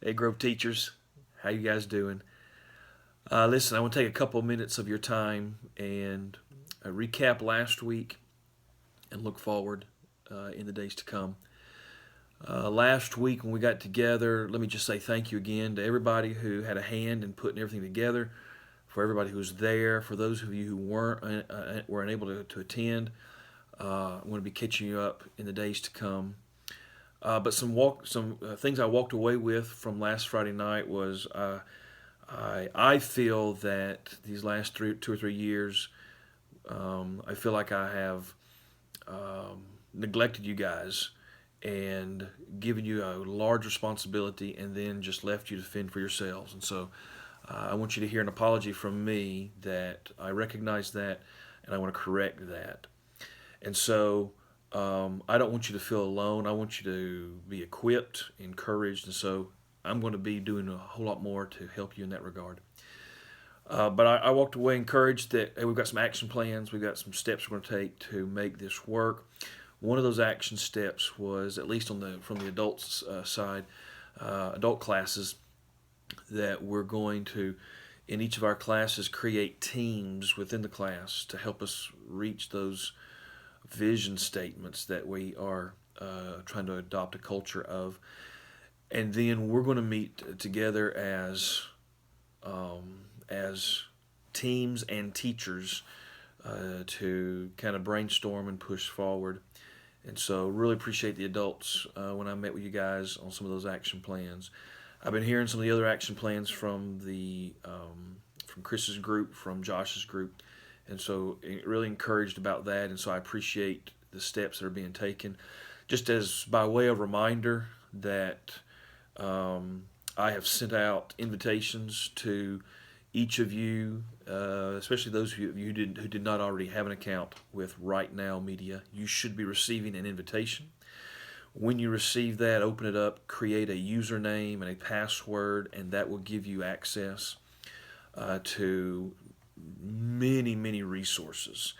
Hey, Grove teachers, how you guys doing? Listen, I want to take a couple of minutes of your time and recap last week and look forward in the days to come. Last week when we got together, let me just say thank you again to everybody who had a hand in putting everything together, for everybody who was there, for those of you who were unable to attend. I'm going to be catching you up in the days to come. But some things I walked away with from last Friday night was I feel that these last 2 or 3 years, I feel like I have neglected you guys and given you a large responsibility and then just left you to fend for yourselves. And so I want you to hear an apology from me that I recognize that and I want to correct that. And so I don't want you to feel alone. I want you to be equipped, encouraged. And so I'm going to be doing a whole lot more to help you in that regard. But I walked away encouraged that hey, we've got some action plans, we've got some steps we're going to take to make this work. One of those action steps was, at least on the from the adults side, adult classes, that we're going to, in each of our classes, create teams within the class to help us reach those vision statements that we are trying to adopt a culture of. And then we're going to meet together as teams and teachers to kind of brainstorm and push forward. And so, really appreciate the adults when I met with you guys on some of those action plans. I've been hearing some of the other action plans from Chris's group, from Josh's group, and so really encouraged about that. And so, I appreciate the steps that are being taken. Just as by way of reminder that I have sent out invitations to each of you, especially those of you who did not already have an account with Right Now Media. You should be receiving an invitation. When you receive that, open it up, create a username and a password, and that will give you access to many resources.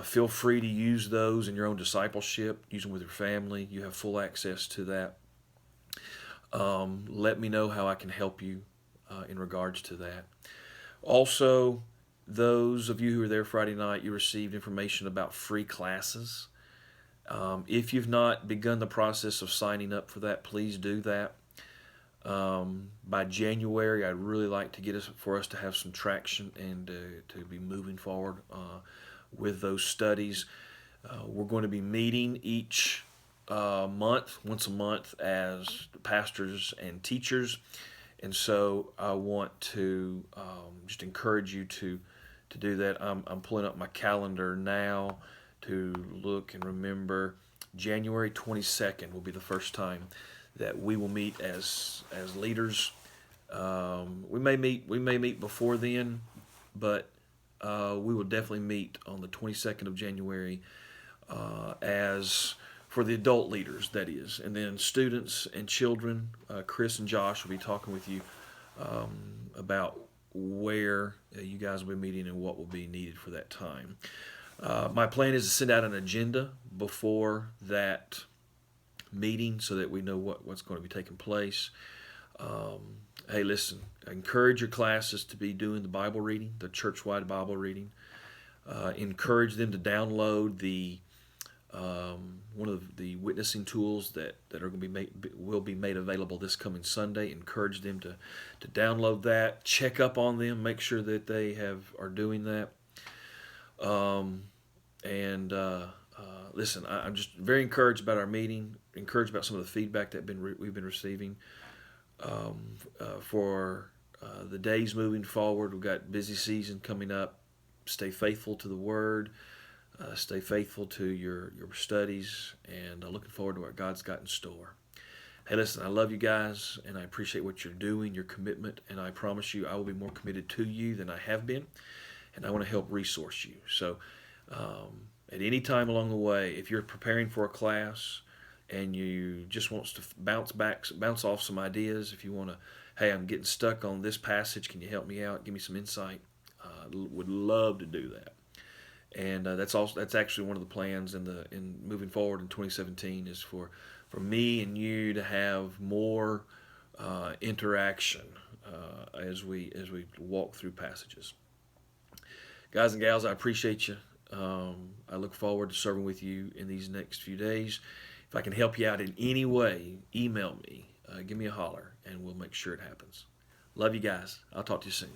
Feel free to use those in your own discipleship, use them with your family. You have full access to that. Let me know how I can help you in regards to that. Also, those of you who were there Friday night, you received information about free classes. If you've not begun the process of signing up for that, please do that. By January, I'd really like to get us for us to have some traction and to be moving forward with those studies. We're going to be meeting each month, once a month, as pastors and teachers. And so I want to just encourage you to do that. I'm pulling up my calendar now to look and remember. January 22nd will be the first time that we will meet as leaders. We may meet before then, but we will definitely meet on the 22nd of January as for the adult leaders, that is. And then students and children, Chris and Josh will be talking with you about where you guys will be meeting and what will be needed for that time. My plan is to send out an agenda before that meeting so that we know what's going to be taking place. Hey, listen, encourage your classes to be doing the Bible reading, the church-wide Bible reading. Encourage them to download the one of the witnessing tools that are going to will be made available this coming Sunday. Encourage them to download that, check up on them, make sure that they are doing that. And listen, I'm just very encouraged about our meeting. Encouraged about some of the feedback that we've been receiving for the days moving forward. We've got busy season coming up. Stay faithful to the Word. Stay faithful to your studies, and looking forward to what God's got in store. Hey, listen, I love you guys, and I appreciate what you're doing, your commitment, and I promise you I will be more committed to you than I have been, and I want to help resource you. So at any time along the way, if you're preparing for a class and you just want to bounce off some ideas, if you want to, hey, I'm getting stuck on this passage, can you help me out, give me some insight, would love to do that. And that's actually one of the plans in moving forward in 2017 is for me and you to have more interaction as we walk through passages. Guys and gals, I appreciate you. I look forward to serving with you in these next few days. If I can help you out in any way, email me, give me a holler, and we'll make sure it happens. Love you guys. I'll talk to you soon.